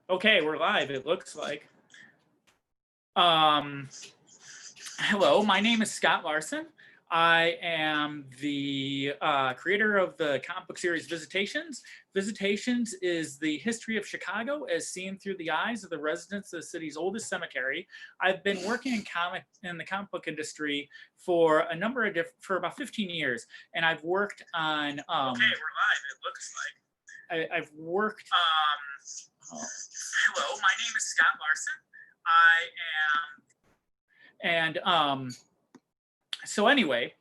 Okay, we're live, it looks like. Um, Hello, my name is Scott Larson. I am the creator of the comic book series Visitations. Visitations is the history of Chicago as seen through the eyes of the residents of the city's oldest cemetery. I've been working in the comic book industry for a number of for about 15 years, and I've worked on. Okay, we're live. It looks like I've worked. Hello, my name is Scott Larson. So anyway,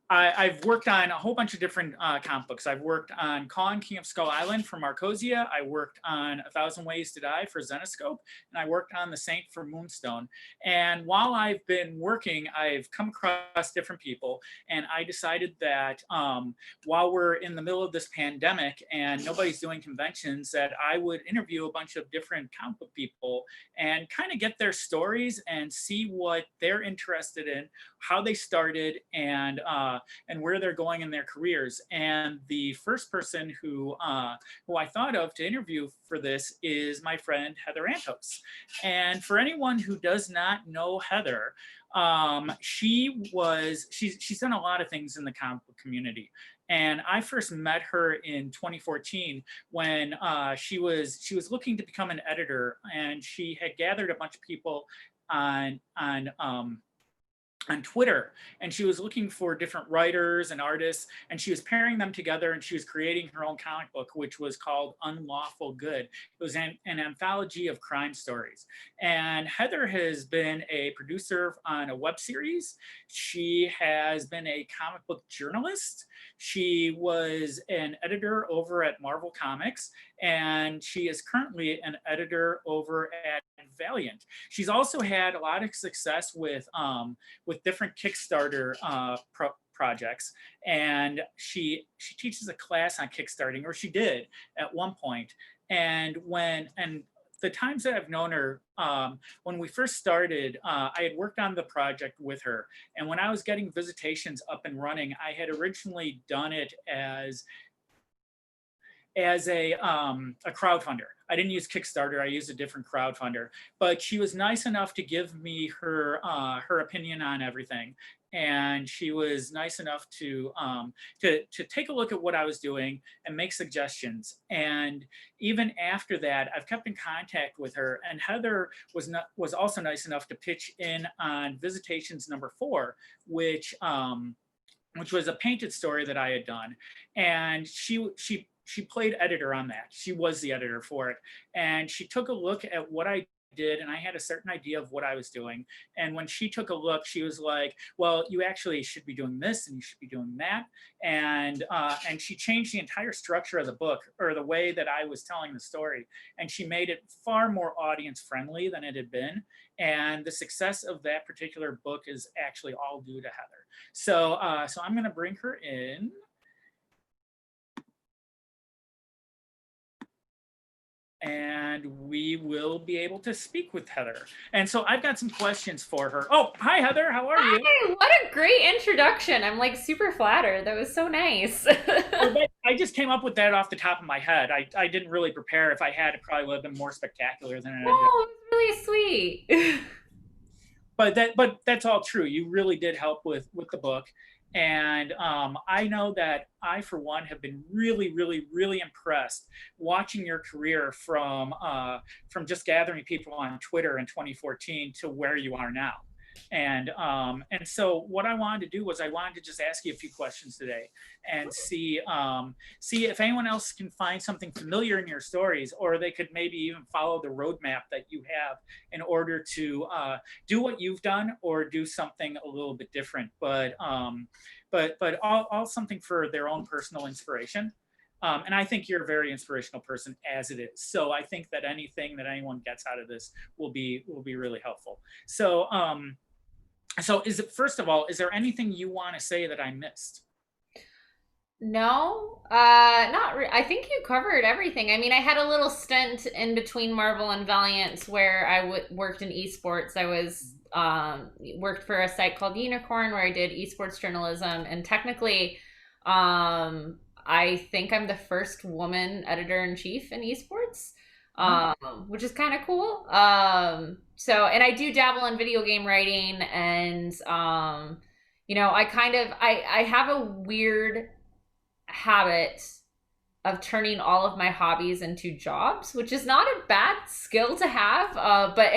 I've worked on a whole bunch of different comic books. I've worked on Kong, King of Skull Island for Marcosia. I worked on A Thousand Ways to Die for Zenoscope, and I worked on The Saint for Moonstone. And while I've been working, I've come across different people, and I decided that while we're in the middle of this pandemic and nobody's doing conventions, that I would interview a bunch of different comic book people and kind of get their stories and see what they're interested in, how they started, and where they're going in their careers. And the first person who I thought of to interview for this is my friend Heather Antos. And for anyone who does not know Heather, she's done a lot of things in the comic book community. And I first met her in 2014 when she was looking to become an editor, and she had gathered a bunch of people on Twitter, and she was looking for different writers and artists, and she was pairing them together, and she was creating her own comic book, which was called Unlawful Good. It was an anthology of crime stories. And Heather has been a producer on a web series. She has been a comic book journalist. She was an editor over at Marvel Comics, and she is currently an editor over at Valiant. She's also had a lot of success with different Kickstarter projects, and she teaches a class on Kickstarting, or she did at one point. And the times that I've known her, when we first started, I had worked on the project with her. And when I was getting Visitations up and running, I had originally done it as a crowdfunder. I didn't use Kickstarter. I used a different crowdfunder. But she was nice enough to give me her opinion on everything, and she was nice enough to take a look at what I was doing and make suggestions. And even after that, I've kept in contact with her. And Heather was also nice enough to pitch in on Visitations #4, which was a painted story that I had done, and she played editor on that. She was the editor for it. And she took a look at what I did, and I had a certain idea of what I was doing. And when she took a look, she was like, well, you actually should be doing this and you should be doing that. And she changed the entire structure of the book, or the way that I was telling the story. And she made it far more audience friendly than it had been. And the success of that particular book is actually all due to Heather. So I'm going to bring her in. And we will be able to speak with Heather. And so I've got some questions for her. Oh, hi, Heather. How are you? Hi, what a great introduction. I'm like super flattered. That was so nice. I just came up with that off the top of my head. I didn't really prepare. If I had, it probably would have been more spectacular than it ended up. Oh, it was really sweet. But that's all true. You really did help with the book. And I know that I, for one, have been really, really, really impressed watching your career from just gathering people on Twitter in 2014 to where you are now. And so what I wanted to do was I wanted to just ask you a few questions today and see if anyone else can find something familiar in your stories, or they could maybe even follow the roadmap that you have in order to do what you've done, or do something a little bit different, but all something for their own personal inspiration. And I think you're a very inspirational person as it is. So I think that anything that anyone gets out of this will be really helpful. So first of all, is there anything you want to say that I missed? No, I think you covered everything. I mean, I had a little stint in between Marvel and Valiant where I worked in esports. I was worked for a site called Unicorn where I did esports journalism, and technically, I think I'm the first woman editor in chief in esports. Oh, which is kind of cool. So, and I do dabble in video game writing, and I have a weird habit of turning all of my hobbies into jobs, which is not a bad skill to have. But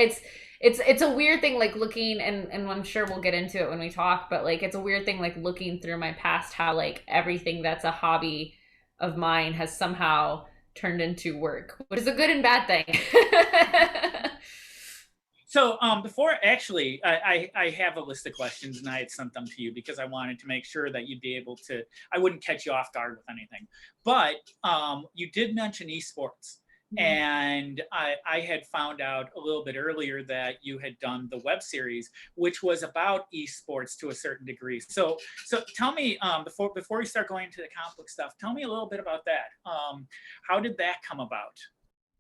it's a weird thing, like looking, and I'm sure we'll get into it when we talk, but like it's a weird thing, like looking through my past, how like everything that's a hobby of mine has somehow turned into work, which is a good and bad thing. so before actually, I have a list of questions and I had sent them to you because I wanted to make sure that you'd be able to. I wouldn't catch you off guard with anything, but you did mention esports, and I had found out a little bit earlier that you had done the web series, which was about esports to a certain degree. So tell me, before we start going into the comic book stuff, tell me a little bit about that. How did that come about?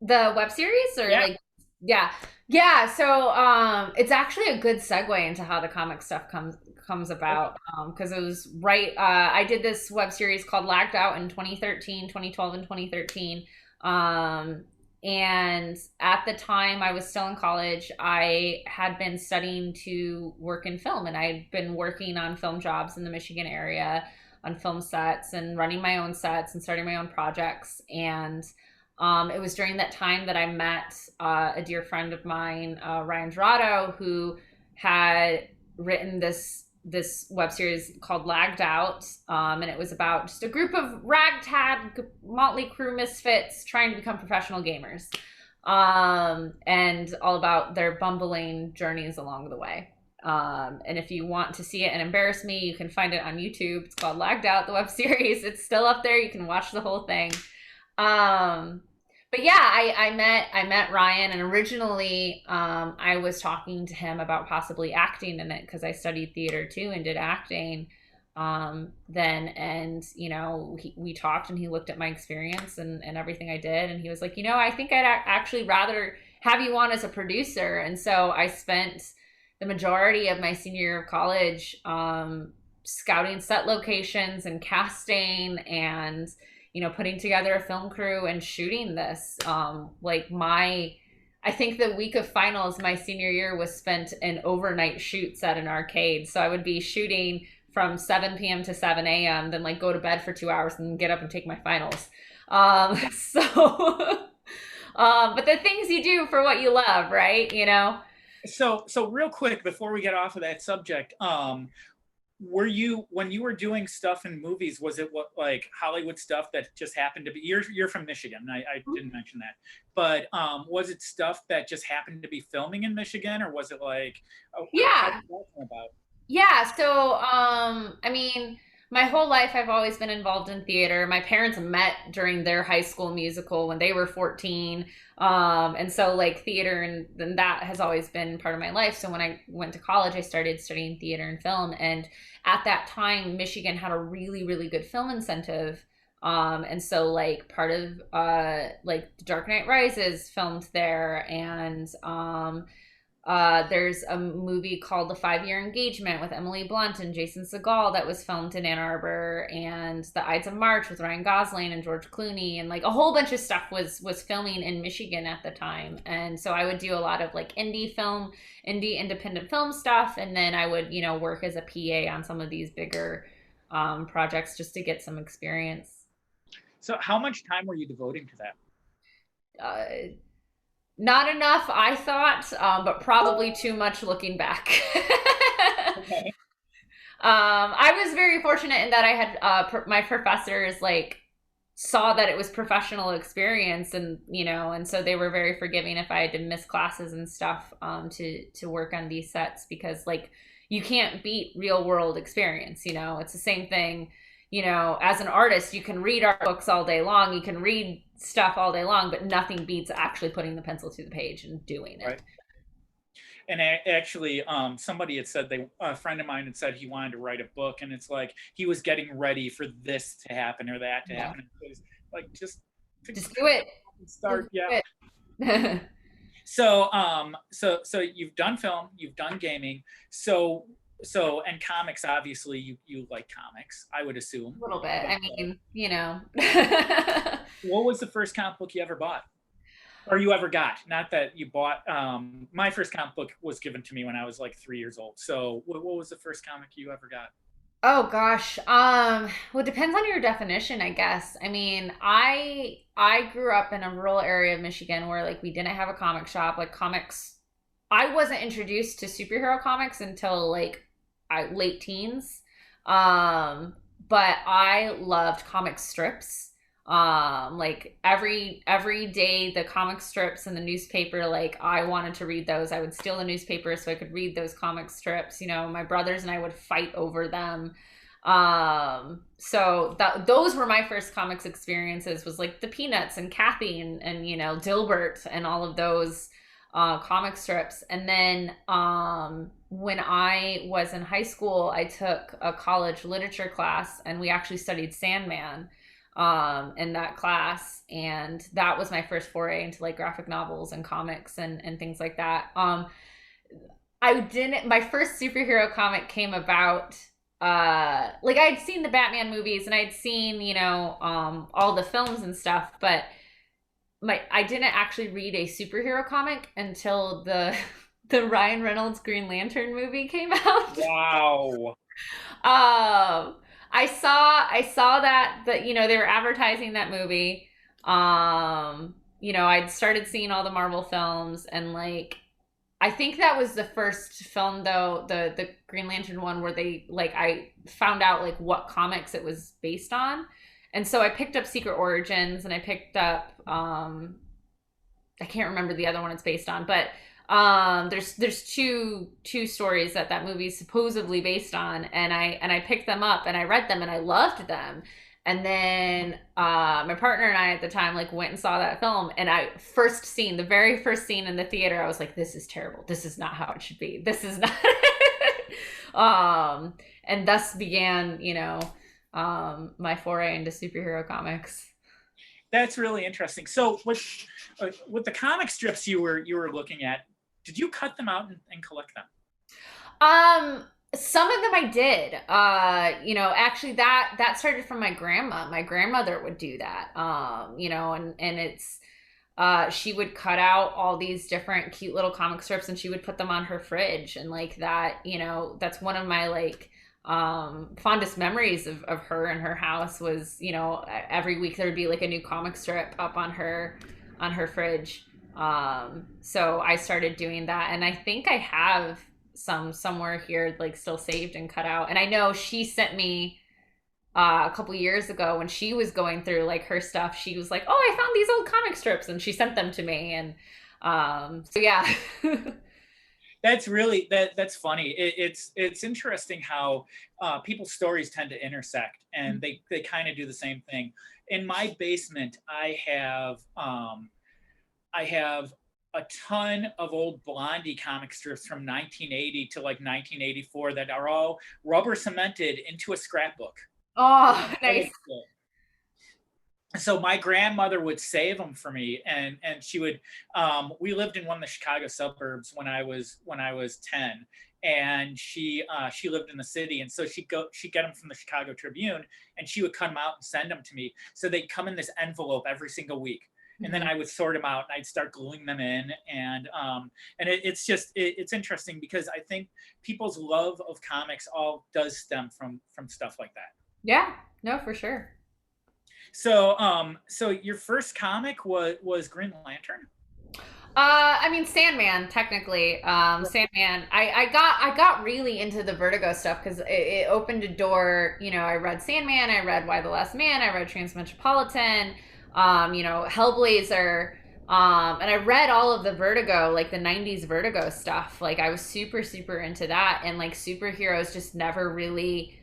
The web series, or Yeah. like, yeah. Yeah, so it's actually a good segue into how the comic stuff comes Okay. about, because it was right, I did this web series called Lagged Out in 2013, 2012, and 2013. Um and at the time I was still in college, I had been studying to work in film, and I had been working on film jobs in the Michigan area on film sets and running my own sets and starting my own projects. And it was during that time that I met a dear friend of mine, Ryan Gerardo, who had written this web series called Lagged Out, and it was about just a group of ragtag motley crew misfits trying to become professional gamers, and all about their bumbling journeys along the way. And if you want to see it and embarrass me, you can find it on YouTube. It's called Lagged Out, the web series. It's still up there. You can watch the whole thing. Um, but yeah, I met Ryan, and originally I was talking to him about possibly acting in it because I studied theater too and did acting. Then, and we talked, and he looked at my experience and everything I did, and he was like, I think I'd actually rather have you on as a producer. And so I spent the majority of my senior year of college scouting set locations and casting, and putting together a film crew and shooting this. I think the week of finals my senior year was spent in overnight shoots at an arcade. So I would be shooting from 7 p.m. to 7 a.m., then like go to bed for 2 hours and get up and take my finals. So, but the things you do for what you love, right? So real quick before we get off of that subject, were you, when you were doing stuff in movies, was it what, like Hollywood stuff that just happened to be, you're from Michigan, I didn't mention that, but was it stuff that just happened to be filming in Michigan, or was it like, how Yeah. did that come about? Yeah, so I mean, my whole life I've always been involved in theater. My parents met during their high school musical when they were 14. And so like theater and that has always been part of my life. So when I went to college, I started studying theater and film. And at that time, Michigan had a really, really good film incentive. And so like part of like The Dark Knight Rises filmed there, and there's a movie called The 5 Year Engagement with Emily Blunt and Jason Segel that was filmed in Ann Arbor, and The Ides of March with Ryan Gosling and George Clooney, and like a whole bunch of stuff was filming in Michigan at the time. And so I would do a lot of like indie independent film stuff, and then I would work as a PA on some of these bigger projects just to get some experience. So how much time were you devoting to that? Uh, Not enough, I thought, but probably too much looking back. Okay. I was very fortunate in that I had my professors like saw that it was professional experience, and and so they were very forgiving if I had to miss classes and stuff, to work on these sets, because like you can't beat real world experience. It's the same thing. As an artist, you can read art books all day long, you can read stuff all day long, but nothing beats actually putting the pencil to the page and doing it. Right. And actually, somebody had said, a friend of mine had said he wanted to write a book, and it's like he was getting ready for this to happen or that to Yeah. happen. It was like to Just do it. start, Just yeah. do it. So you've done film, you've done gaming, and comics. Obviously, you like comics, I would assume. A little bit. But, I mean. what was the first comic book you ever bought? Or you ever got, not that you bought. My first comic book was given to me when I was like 3 years old. So what was the first comic you ever got? Oh gosh. Well, it depends on your definition, I guess. I mean, I grew up in a rural area of Michigan where like we didn't have a comic shop. Like comics, I wasn't introduced to superhero comics until like late teens. But I loved comic strips. Like every day the comic strips in the newspaper, like I wanted to read those. I would steal the newspaper so I could read those comic strips. You know, my brothers and I would fight over them. So those were my first comics experiences, was like the Peanuts and Kathy and you know, Dilbert and all of those comic strips. And then when I was in high school, I took a college literature class and we actually studied Sandman in that class. And that was my first foray into like graphic novels and comics and things like that. My first superhero comic came about, like I'd seen the Batman movies and I'd seen, you know, all the films and stuff, but I didn't actually read a superhero comic until the Ryan Reynolds Green Lantern movie came out. Wow. I saw that you know, they were advertising that movie. You know, I'd started seeing all the Marvel films, and like I think that was the first film though, the Green Lantern one, where they like I found out like what comics it was based on. And so I picked up Secret Origins and I picked up I can't remember the other one it's based on, but there's two stories that movie is supposedly based on, and I picked them up and I read them and I loved them. And then my partner and I at the time like went and saw that film, and the very first scene in the theater, I was like, this is terrible. This is not how it should be. This is not and thus began, you know, my foray into superhero comics. That's really interesting. So with the comic strips you were looking at, did you cut them out and collect them? Some of them I did. You know, actually that started from my grandma. My grandmother would do that. You know, and it's she would cut out all these different cute little comic strips and she would put them on her fridge, and like that, you know, that's one of my like fondest memories of her and her house was, you know, every week there would be like a new comic strip up on her fridge. So I started doing that, and I think I have some somewhere here like still saved and cut out. And I know she sent me a couple years ago when she was going through like her stuff, she was like, oh, I found these old comic strips, and she sent them to me. And so yeah. That's funny. It's interesting how people's stories tend to intersect, and they kind of do the same thing. In my basement, I have a ton of old Blondie comic strips from 1980 to like 1984 that are all rubber cemented into a scrapbook. Oh, nice. So my grandmother would save them for me, and she would. We lived in one of the Chicago suburbs when I was 10, and she lived in the city, and so she'd get them from the Chicago Tribune, and she would cut them out and send them to me. So they'd come in this envelope every single week, and then I would sort them out and I'd start gluing them in, and it's interesting because I think people's love of comics all does stem from stuff like that. Yeah, no, for sure. So, so your first comic was Green Lantern? I mean, Sandman, technically. Sandman. I got really into the Vertigo stuff because it opened a door. You know, I read Sandman, I read Y the Last Man, I read Transmetropolitan, you know, Hellblazer, and I read all of the Vertigo, like the 90s Vertigo stuff. Like I was super, super into that, and like superheroes just never really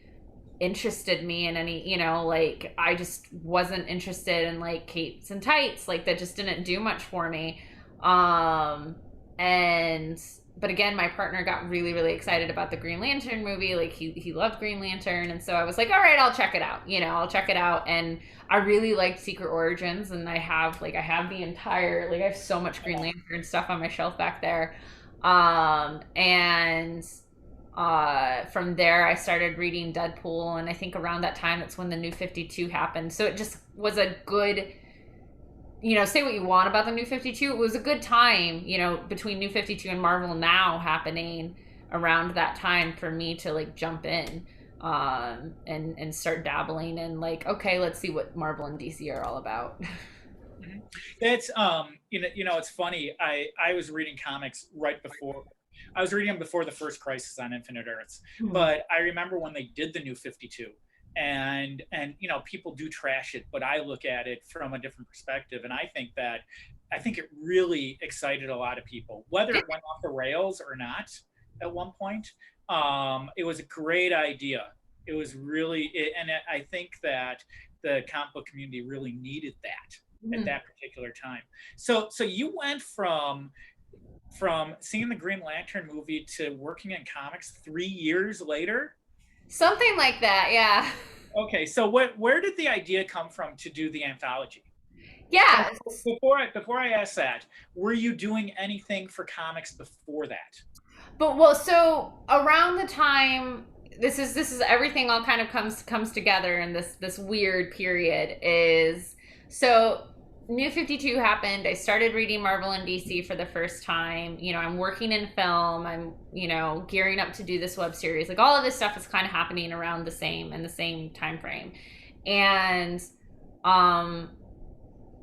interested me in any, you know, like I just wasn't interested in like capes and tights, like that just didn't do much for me. But again, my partner got really, really excited about the Green Lantern movie. Like he loved Green Lantern, and so I was like, all right, I'll check it out. You know, I'll check it out. And I really liked Secret Origins, and I have the entire, like I have so much Green Lantern stuff on my shelf back there. From there I started reading Deadpool, and I think around that time that's when the New 52 happened. So it just was a good say what you want about the New 52. It was a good time, between New 52 and Marvel Now happening around that time for me to like jump in and start dabbling and like, okay, let's see what Marvel and DC are all about. That's it's funny. I was reading comics right before. I was reading them before the first Crisis on Infinite Earths, but I remember when they did the New 52, and people do trash it, but I look at it from a different perspective, and I think it really excited a lot of people, whether it went off the rails or not at one point. It was a great idea. It was really, and I think that the comic book community really needed that at that particular time. So you went from seeing the Green Lantern movie to working in comics 3 years later? Something like that, yeah. Okay, so where did the idea come from to do the anthology? Yeah. Before I ask that, were you doing anything for comics before that? So around the time this is everything all kind of comes together in this weird period is so New 52 happened. I started reading Marvel and DC for the first time. I'm working in film. I'm, gearing up to do this web series. Like all of this stuff is kind of happening around the same time frame. And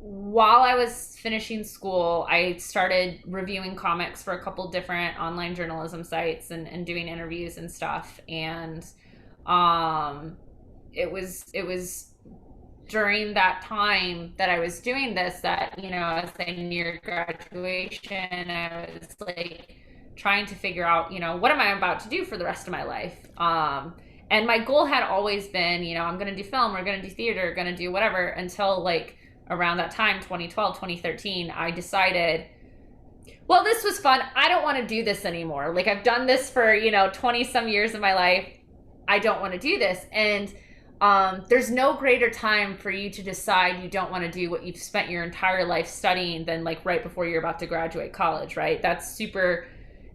while I was finishing school, I started reviewing comics for a couple different online journalism sites and doing interviews and stuff. And it was during that time that I was doing this that, as I neared graduation, I was like trying to figure out, what am I about to do for the rest of my life? And my goal had always been, I'm going to do film, or going to do theater, going to do whatever, until like around that time, 2012, 2013, I decided, well, this was fun. I don't want to do this anymore. Like I've done this for, 20 some years of my life. I don't want to do this. And there's no greater time for you to decide you don't want to do what you've spent your entire life studying than like right before you're about to graduate college, right? That's super,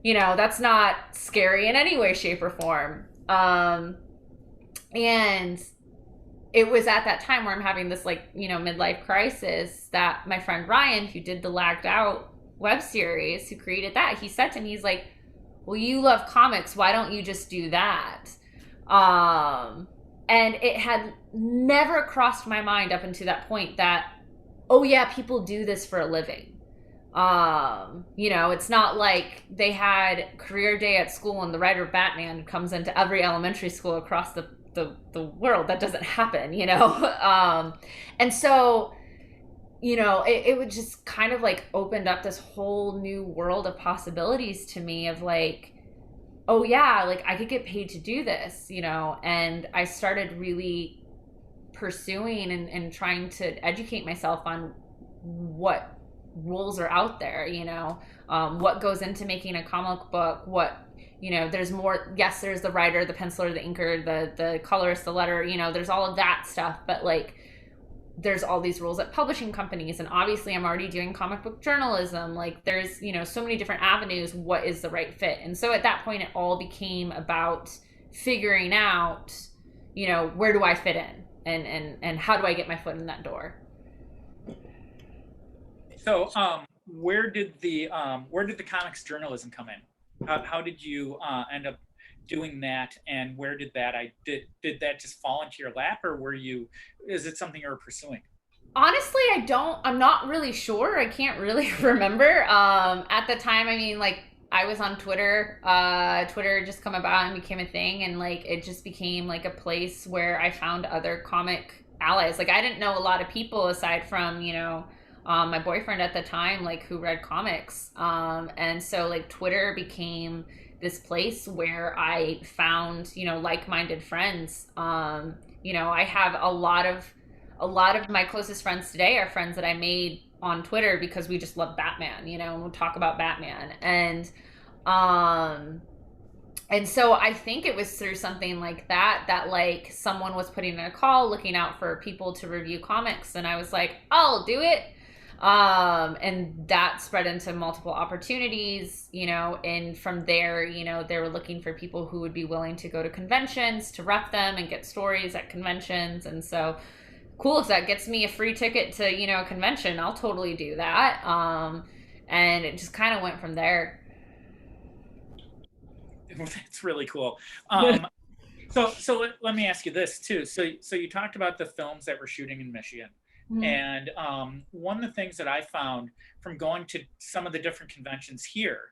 that's not scary in any way, shape, or form. And it was at that time where I'm having this like, midlife crisis that my friend Ryan, who did the Lagged Out web series, who created that, he said to me, he's like, well, you love comics. Why don't you just do that? And it had never crossed my mind up until that point that, oh yeah, people do this for a living. It's not like they had career day at school and the writer of Batman comes into every elementary school across the world. That doesn't happen, And so, it would just kind of like opened up this whole new world of possibilities to me of like, oh yeah, like I could get paid to do this, and I started really pursuing and trying to educate myself on what rules are out there, what goes into making a comic book, there's more, yes, there's the writer, the penciler, the inker, the colorist, the letter, there's all of that stuff, but like there's all these rules at publishing companies, and obviously I'm already doing comic book journalism. Like there's, so many different avenues. What is the right fit? And so at that point, it all became about figuring out, where do I fit in, and how do I get my foot in that door? So, where did the comics journalism come in? How did you end up doing that, and where did did that just fall into your lap, or is it something you were pursuing? Honestly, I'm not really sure. I can't really remember. At the time, I mean, like I was on Twitter. Twitter just come about and became a thing, and like it just became like a place where I found other comic allies. Like I didn't know a lot of people aside from, my boyfriend at the time, like who read comics. And so like Twitter became this place where I found, like-minded friends. I have a lot of my closest friends today are friends that I made on Twitter because we just love Batman, and we'll talk about Batman. And so I think it was through something like that like someone was putting in a call looking out for people to review comics, and I was like, I'll do it. And that spread into multiple opportunities, and from there, they were looking for people who would be willing to go to conventions to rep them and get stories at conventions. And so Cool. If that gets me a free ticket to, a convention, I'll totally do that. And it just kind of went from there. That's really cool. Let me ask you this too. So you talked about the films that were shooting in Michigan, Mhm. and one of the things that I found from going to some of the different conventions here,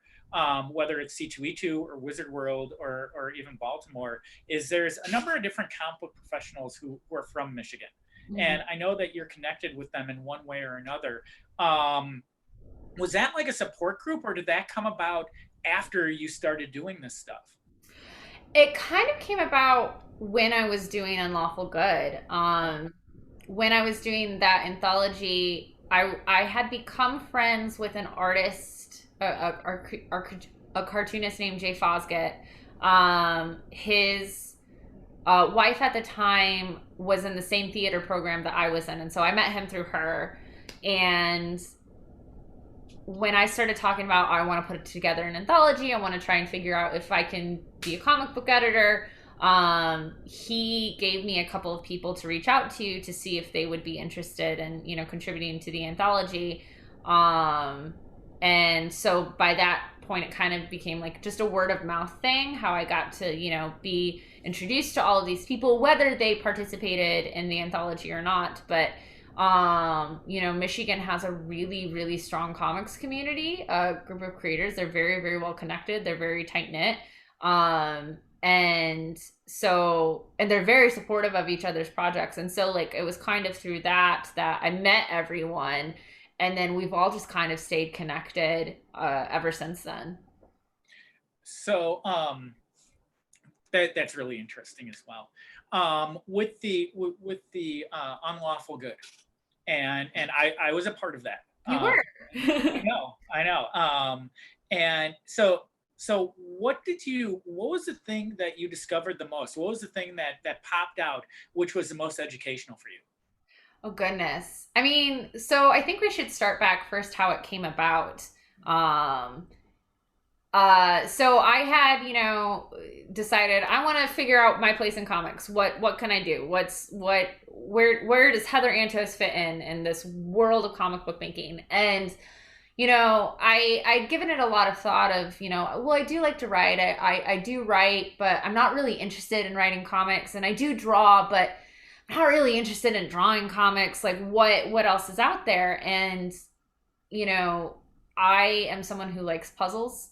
whether it's C2E2 or Wizard World or even Baltimore, is there's a number of different comic book professionals who are from Michigan, Mhm. and I know that you're connected with them in one way or another. Um, was that like a support group, or did that come about after you started doing this stuff? It kind of came about when I was doing Unlawful Good. When I was doing that anthology, I had become friends with an artist, a cartoonist named Jay Fosgett. His wife at the time was in the same theater program that I was in, and so I met him through her. And when I started talking about I want to put together an anthology, I want to try and figure out if I can be a comic book editor. He gave me a couple of people to reach out to see if they would be interested in contributing to the anthology. Um, and so by that point, it kind of became like just a word of mouth thing. How I got to be introduced to all of these people, whether they participated in the anthology or not, but Michigan has a really, really strong comics community, a group of creators. They're very, very well connected. They're very tight knit. And so, and they're very supportive of each other's projects. And so, like, it was kind of through that I met everyone. And then we've all just kind of stayed connected ever since then. So that's really interesting as well. With the unlawful good, and I was a part of that. You were. I know. And so what was the thing that you discovered the most? What was the thing that popped out, which was the most educational for you? Oh goodness. I mean, so I think we should start back first how it came about. Um, so I had, decided I want to figure out my place in comics. What can I do? Where does Heather Antos fit in this world of comic book making? And I'd given it a lot of thought of, well, I do like to write. I do write, but I'm not really interested in writing comics, and I do draw, but I'm not really interested in drawing comics. Like what else is out there? And you know, I am someone who likes puzzles.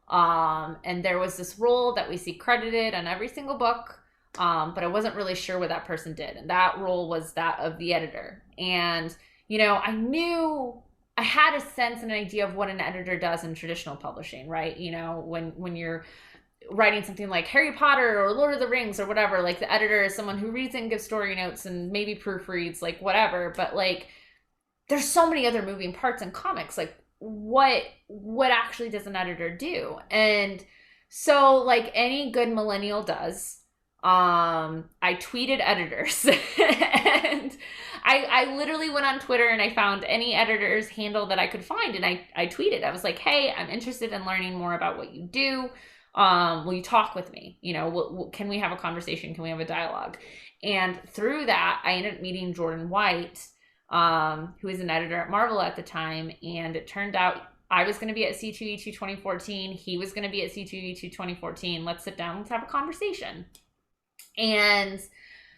And there was this role that we see credited on every single book, but I wasn't really sure what that person did. And that role was that of the editor. And, I knew I had a sense and an idea of what an editor does in traditional publishing, right? When you're writing something like Harry Potter or Lord of the Rings or whatever, like the editor is someone who reads it and gives story notes and maybe proofreads, like whatever. But like, there's so many other moving parts in comics. Like, what actually does an editor do? And so, like any good millennial does, I tweeted editors, and I literally went on Twitter and I found any editor's handle that I could find, and I tweeted. I was like, hey, I'm interested in learning more about what you do. Will you talk with me? Can we have a conversation? Can we have a dialogue? And through that, I ended up meeting Jordan White, who was an editor at Marvel at the time. And it turned out I was going to be at C2E2 2014. He was going to be at C2E2 2014. Let's sit down. Let's have a conversation. And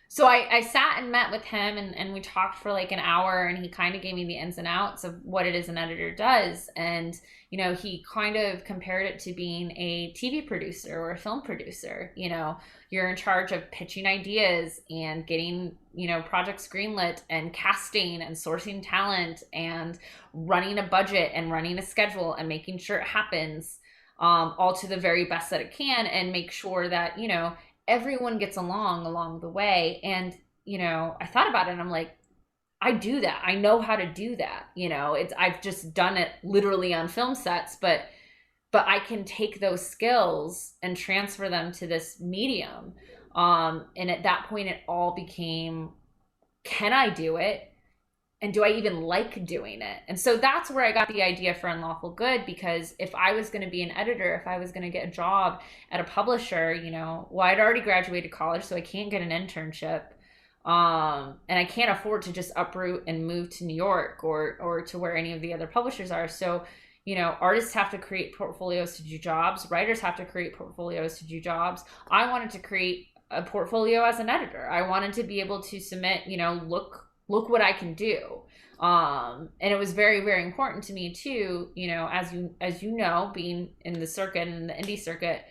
so I sat and met with him, and we talked for like an hour, and he kind of gave me the ins and outs of what it is an editor does. And, he kind of compared it to being a TV producer or a film producer. You're in charge of pitching ideas and getting, projects greenlit and casting and sourcing talent and running a budget and running a schedule and making sure it happens, all to the very best that it can, and make sure that, everyone gets along the way. And, I thought about it and I'm like, I do that. I know how to do that. I've just done it literally on film sets, but I can take those skills and transfer them to this medium. And at that point, it all became, can I do it? And do I even like doing it? And so that's where I got the idea for Unlawful Good, because if I was going to be an editor, if I was going to get a job at a publisher, well, I'd already graduated college, so I can't get an internship. And I can't afford to just uproot and move to New York or to where any of the other publishers are. So, you know, artists have to create portfolios to do jobs. Writers have to create portfolios to do jobs. I wanted to create a portfolio as an editor. I wanted to be able to submit, you know, look what I can do. And it was very, very important to me too, you know, as you know, being in the circuit and the indie circuit,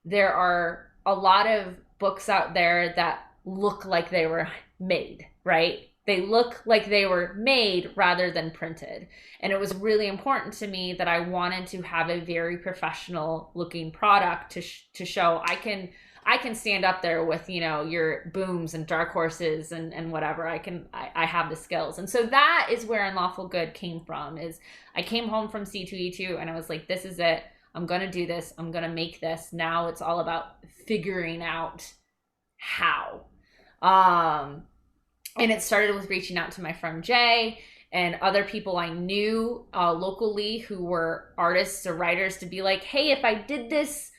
there are a lot of books out there that look like they were made, right? They look like they were made rather than printed. And it was really important to me that I wanted to have a very professional looking product to show I can stand up there with, you know, your Booms and Dark Horses and whatever. I have the skills. And so that is where Unlawful Good came from. Is I came home from C2E2 and I was like, this is it. I'm going to do this. I'm going to make this. Now it's all about figuring out how. And it started with reaching out to my friend Jay and other people I knew locally who were artists or writers to be like, hey, if I did this,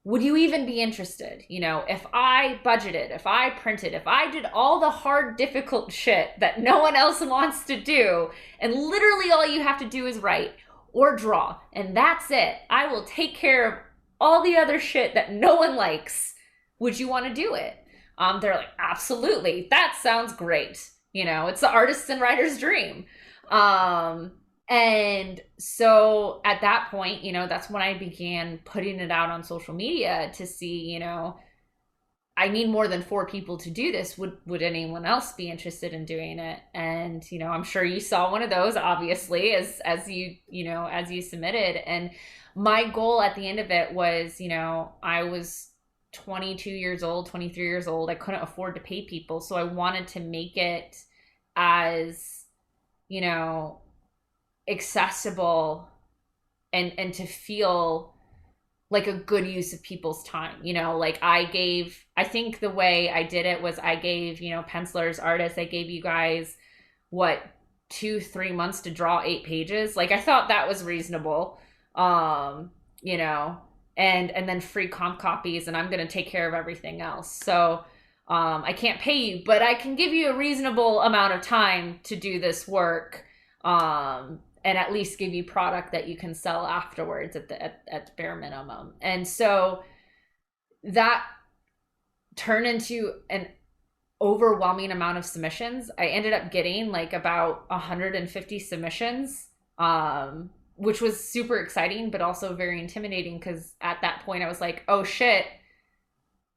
would you even be interested? You know, if I budgeted, if I printed, if I did all the hard, difficult shit that no one else wants to do, and literally all you have to do is write or draw, and that's it. I will take care of all the other shit that no one likes. Would you want to do it? They're like, absolutely. That sounds great. You know, it's the artist's and writer's dream. And so at that point, you know, that's when I began putting it out on social media to see, you know, I need more than 4 people to do this. Would anyone else be interested in doing it? And, you know, I'm sure you saw one of those, obviously, as you submitted. And my goal at the end of it was, you know, I was 22 years old, 23 years old. I couldn't afford to pay people. So I wanted to make it as, you know, accessible and to feel like a good use of people's time. You know, like I think the way I did it was I gave, you know, pencilers, artists, I gave you guys 2-3 months to draw 8 pages. Like I thought that was reasonable. You know, and then free comp copies, and I'm going to take care of everything else. So I can't pay you, but I can give you a reasonable amount of time to do this work, and at least give you product that you can sell afterwards at the bare minimum. And so that turned into an overwhelming amount of submissions. I ended up getting like about 150 submissions, which was super exciting, but also very intimidating because at that point I was like, oh shit,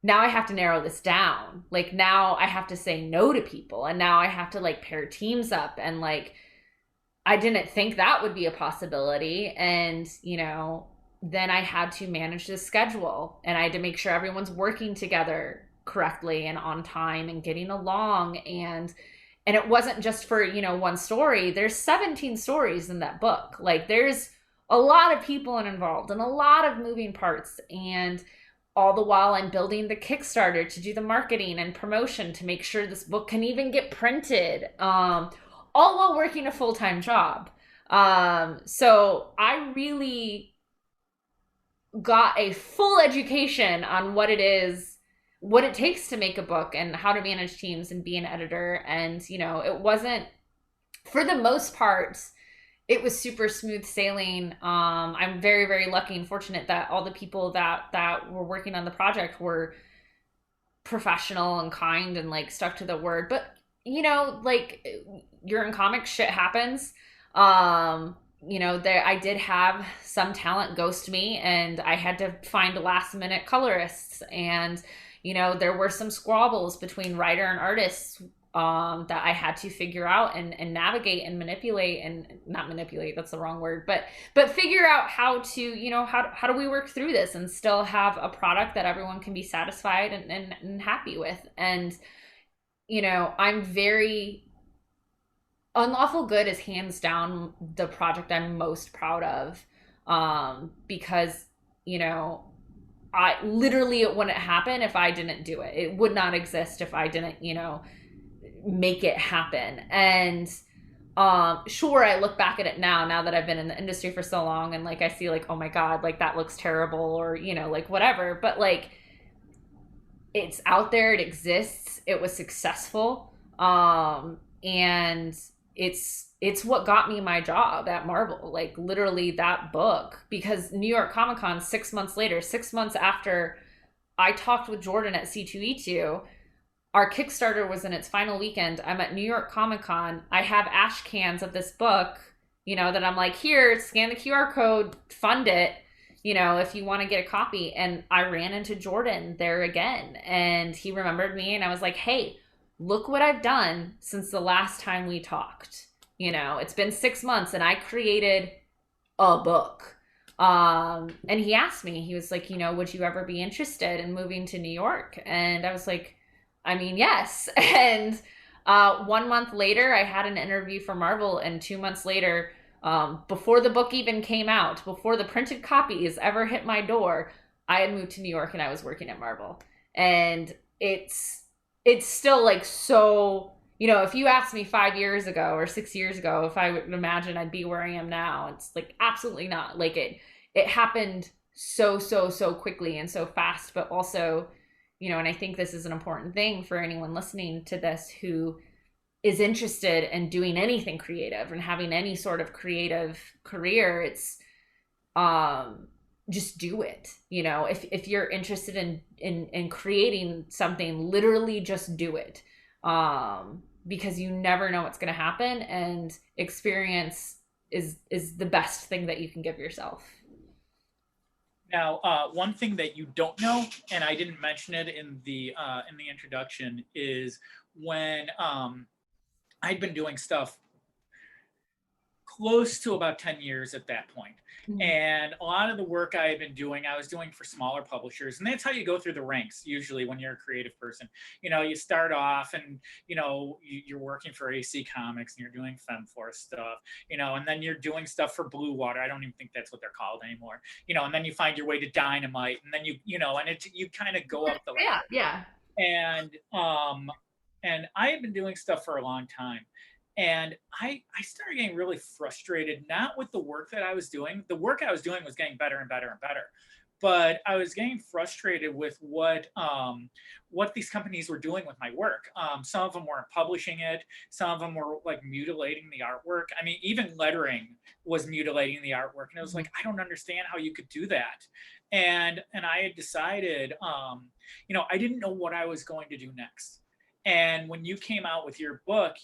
now I have to narrow this down. Like now I have to say no to people, and now I have to like pair teams up, and like I didn't think that would be a possibility. And, you know, then I had to manage the schedule, and I had to make sure everyone's working together correctly and on time and getting along. And it wasn't just for, you know, one story. There's 17 stories in that book. Like there's a lot of people involved and a lot of moving parts. And all the while I'm building the Kickstarter to do the marketing and promotion to make sure this book can even get printed, all while working a full-time job. So I really got a full education on what it takes to make a book and how to manage teams and be an editor. And, you know, it wasn't, for the most part, it was super smooth sailing. I'm very, very lucky and fortunate that all the people that were working on the project were professional and kind and like stuck to the word. But, you know, like you're in comics, shit happens. You know, I did have some talent ghost me, and I had to find last minute colorists, and, you know, there were some squabbles between writer and artists that I had to figure out and navigate and manipulate, and not manipulate, that's the wrong word, but figure out how to, you know, how do we work through this and still have a product that everyone can be satisfied and happy with. And, you know, Unlawful Good is hands down the project I'm most proud of, because, you know, it wouldn't happen if I didn't do it. It would not exist if I didn't, you know, make it happen. And sure, I look back at it now that I've been in the industry for so long, and like I see like, oh my God, like that looks terrible, or, you know, like whatever. But like it's out there, it exists, it was successful, and it's what got me my job at Marvel, like literally that book. Because New York Comic Con 6 months later, 6 months after I talked with Jordan at C2E2, our Kickstarter was in its final weekend. I'm at New York Comic Con. I have ash cans of this book, that I'm like, here, scan the QR code, fund it, if you want to get a copy. And I ran into Jordan there again, and he remembered me, and I was like, hey, look what I've done since the last time we talked. It's been 6 months and I created a book. And he asked me, he was like, would you ever be interested in moving to New York? And I was like, I mean, yes. And 1 month later, I had an interview for Marvel. And 2 months later, before the book even came out, before the printed copies ever hit my door, I had moved to New York and I was working at Marvel. And it's still like, so, if you asked me 5 years ago or 6 years ago, if I would imagine I'd be where I am now, it's like, absolutely not. Like it happened so quickly and so fast, but also, and I think this is an important thing for anyone listening to this who is interested in doing anything creative and having any sort of creative career. It's, just do it. If you're interested in creating something, literally just do it. Because you never know what's going to happen, and experience is the best thing that you can give yourself. Now, one thing that you don't know, and I didn't mention it in the introduction, is when I'd been doing stuff close to about 10 years at that point. Mm-hmm. And a lot of the work I had been doing, I was doing for smaller publishers. And that's how you go through the ranks, usually, when you're a creative person. You start off and, you're working for AC Comics and you're doing FemForce stuff, and then you're doing stuff for Blue Water. I don't even think that's what they're called anymore. And then you find your way to Dynamite, and then you kind of go up the ladder. Yeah. And I had been doing stuff for a long time. And I started getting really frustrated, not with the work that I was doing. The work I was doing was getting better and better and better. But I was getting frustrated with what these companies were doing with my work. Some of them weren't publishing it. Some of them were like mutilating the artwork. I mean, even lettering was mutilating the artwork. And it was like, I don't understand how you could do that. And I had decided, I didn't know what I was going to do next. And when you came out with your book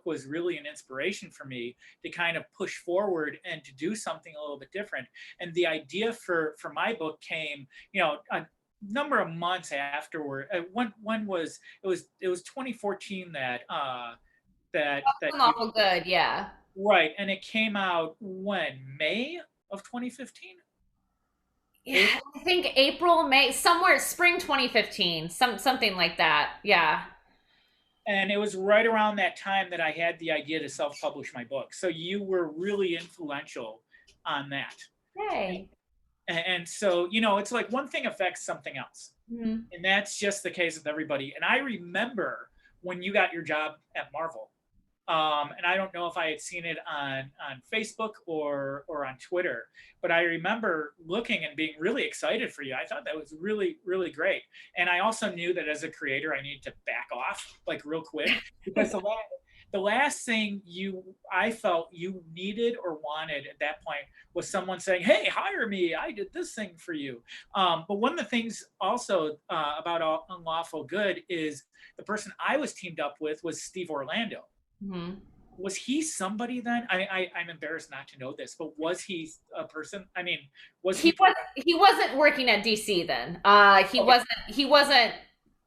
was really an inspiration for me to kind of push forward and to do something a little bit different. And the idea for my book came, a number of months afterward. When was it? Was 2014 that awful good, yeah. Right, and it came out when? May of 2015. Yeah, I think April, May, somewhere spring 2015, something like that. Yeah. And it was right around that time that I had the idea to self-publish my book. So you were really influential on that. Yay. And so, it's like one thing affects something else. Mm-hmm. And that's just the case with everybody. And I remember when you got your job at Marvel. And I don't know if I had seen it on Facebook or on Twitter, but I remember looking and being really excited for you. I thought that was really, really great. And I also knew that as a creator, I needed to back off like real quick, because the last thing I felt you needed or wanted at that point was someone saying, hey, hire me, I did this thing for you. But one of the things also about Unlawful Good is the person I was teamed up with was Steve Orlando. Mm-hmm. Was he somebody then? I'm embarrassed not to know this, but was he a person? I mean, he wasn't working at DC then. He wasn't,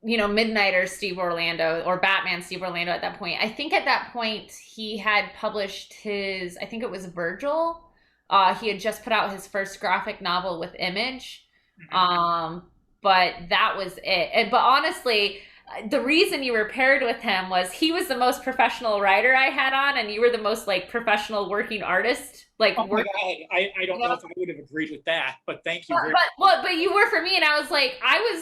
Midnighter Steve Orlando or Batman Steve Orlando at that point. I think at that point he had published I think it was Virgil. He had just put out his first graphic novel with Image. Mm-hmm. But that was it. But honestly, the reason you were paired with him was he was the most professional writer I had on, and you were the most like professional working artist. Like, oh my God, I don't know if I would have agreed with that, but thank you. But you were for me, and I was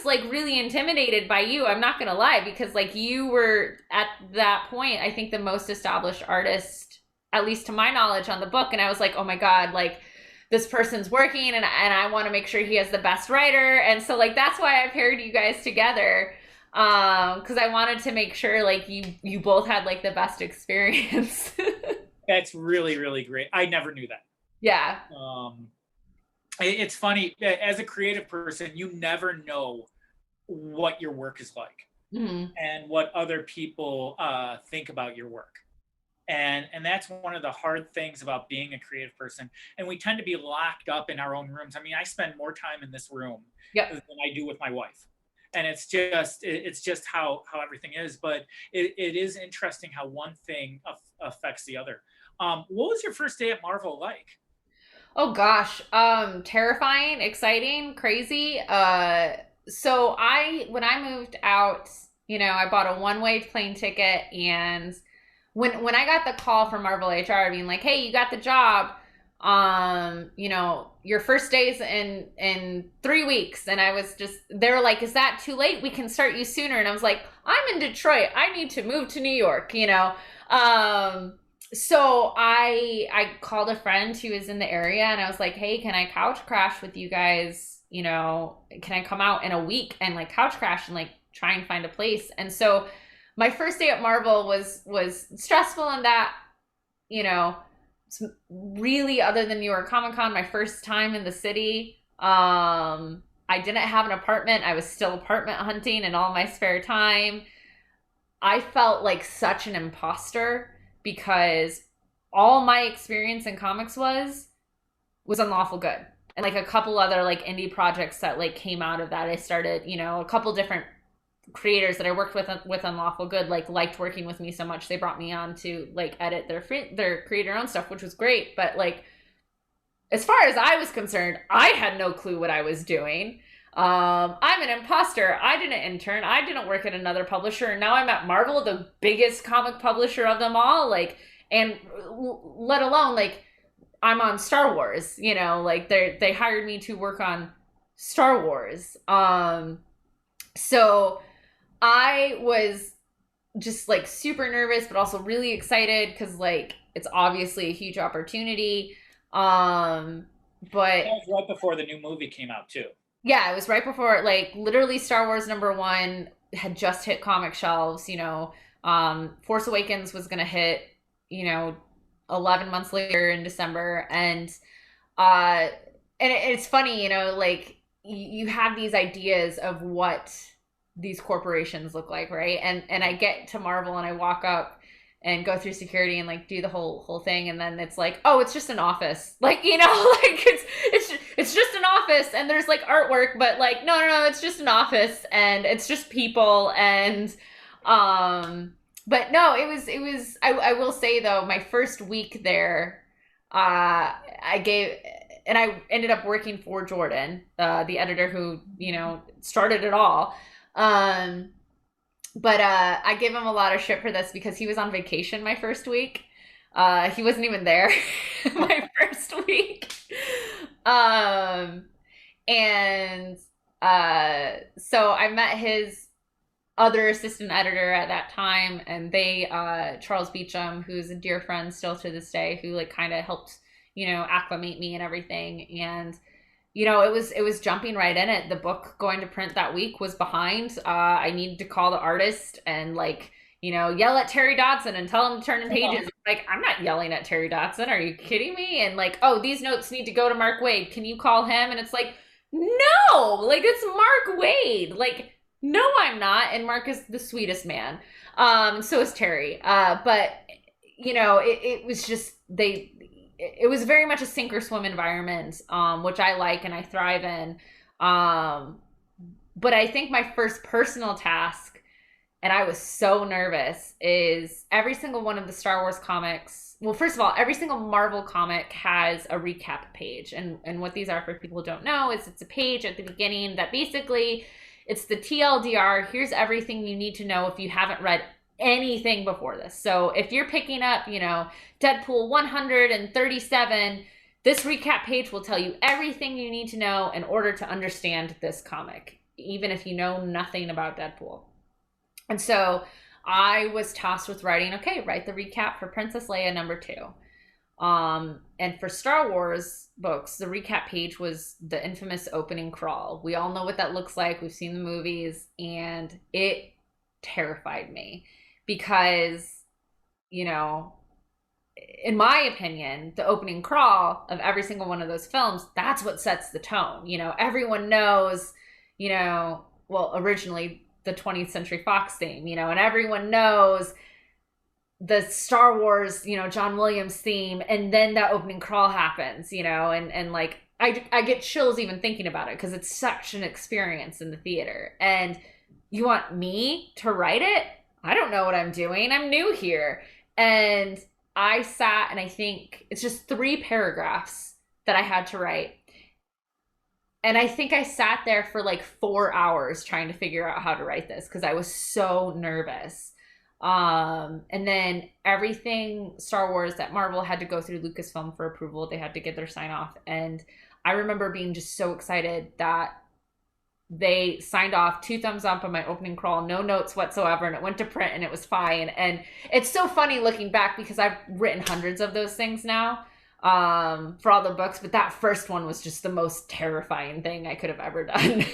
like really intimidated by you. I'm not gonna lie, because like you were at that point, I think the most established artist, at least to my knowledge, on the book, and I was like, oh my God, like this person's working, and I want to make sure he has the best writer, and so like that's why I paired you guys together. Because I wanted to make sure like you both had like the best experience. That's really, really great. I never knew that. Yeah. It's funny, as a creative person, you never know what your work is like Hmm. and what other people think about your work. And that's one of the hard things about being a creative person. And we tend to be locked up in our own rooms. I mean, I spend more time in this room Yep. than I do with my wife. And it's just how everything is. But it is interesting how one thing affects the other. What was your first day at Marvel like? Oh gosh. Terrifying, exciting, crazy. So when I moved out, I bought a one-way plane ticket, and when I got the call from Marvel HR being like, "Hey, you got the job. Your first day's in 3 weeks," and I was just, they were like, "Is that too late? We can start you sooner." And I was like, "I'm in Detroit. I need to move to New York." So I called a friend who was in the area, and I was like, "Hey, can I couch crash with you guys? Can I come out in a week and like couch crash and like try and find a place?" And so my first day at Marvel was stressful in that, you know, really, other than New York Comic Con, my first time in the city. I didn't have an apartment. I was still apartment hunting in all my spare time. I felt like such an imposter because all my experience in comics was unlawful good. And like a couple other like indie projects that like came out of that. I started, a couple different creators that I worked with Unlawful Good like liked working with me so much they brought me on to like edit their creator own stuff, which was great. But like, as far as I was concerned, I had no clue what I was doing. I'm an imposter. I didn't intern. I didn't work at another publisher, and now I'm at Marvel, the biggest comic publisher of them all. Like, and let alone like I'm on Star Wars. Like they hired me to work on Star Wars. So I was just like super nervous, but also really excited because like it's obviously a huge opportunity. But That was right before the new movie came out too. yeah, it was right before like literally Star Wars #1 had just hit comic shelves. Force Awakens was gonna hit, you know, 11 months later in December, uh, it's funny, like you have these ideas of what these corporations look like, right? And I get to Marvel and I walk up and go through security and like do the whole thing, and then it's like, oh, it's just an office, like like it's just an office, and there's like artwork, but like no, it's just an office, and it's just people, and but no, it was I will say though, my first week there, I ended up working for Jordan, the editor who started it all. But I give him a lot of shit for this because he was on vacation my first week. He wasn't even there my first week. Um, and so I met his other assistant editor at that time, and they Charles Beecham, who's a dear friend still to this day, who like kind of helped acclimate me and everything. And it was jumping right in it. The book going to print that week was behind. I needed to call the artist and like yell at Terry Dodson and tell him to turn in pages. Like, I'm not yelling at Terry Dodson, are you kidding me? And like, oh, these notes need to go to Mark Waid, can you call him? And it's like, no, like it's Mark Waid. Like, no, I'm not. And Mark is the sweetest man. So is Terry. But it was just it was very much a sink or swim environment, which I like and I thrive in. But I think my first personal task, and I was so nervous, is every single one of the Star Wars comics. Well, first of all, every single Marvel comic has a recap page. And what these are, for people who don't know, is it's a page at the beginning that basically it's the TLDR. Here's everything you need to know if you haven't read anything before this. So if you're picking up, Deadpool 137, this recap page will tell you everything you need to know in order to understand this comic, even if you know nothing about Deadpool. And so I was tasked with writing, okay, write the recap for Princess Leia #2. And for Star Wars books, the recap page was the infamous opening crawl. We all know what that looks like. We've seen the movies, and it terrified me because, you know, in my opinion, the opening crawl of every single one of those films, that's what sets the tone. You know, everyone knows, well, originally the 20th Century Fox theme, and everyone knows the Star Wars, John Williams theme, and then that opening crawl happens, and like I get chills even thinking about it because it's such an experience in the theater. And you want me to write it? I don't know what I'm doing. I'm new here. And I sat, and I think it's just 3 paragraphs that I had to write. And I think I sat there for like 4 hours trying to figure out how to write this because I was so nervous. And then everything Star Wars that Marvel had to go through Lucasfilm for approval. They had to get their sign off. And I remember being just so excited that they signed off 2 thumbs up on my opening crawl, no notes whatsoever, and it went to print and it was fine. And it's so funny looking back because I've written hundreds of those things now, for all the books, but that first one was just the most terrifying thing I could have ever done.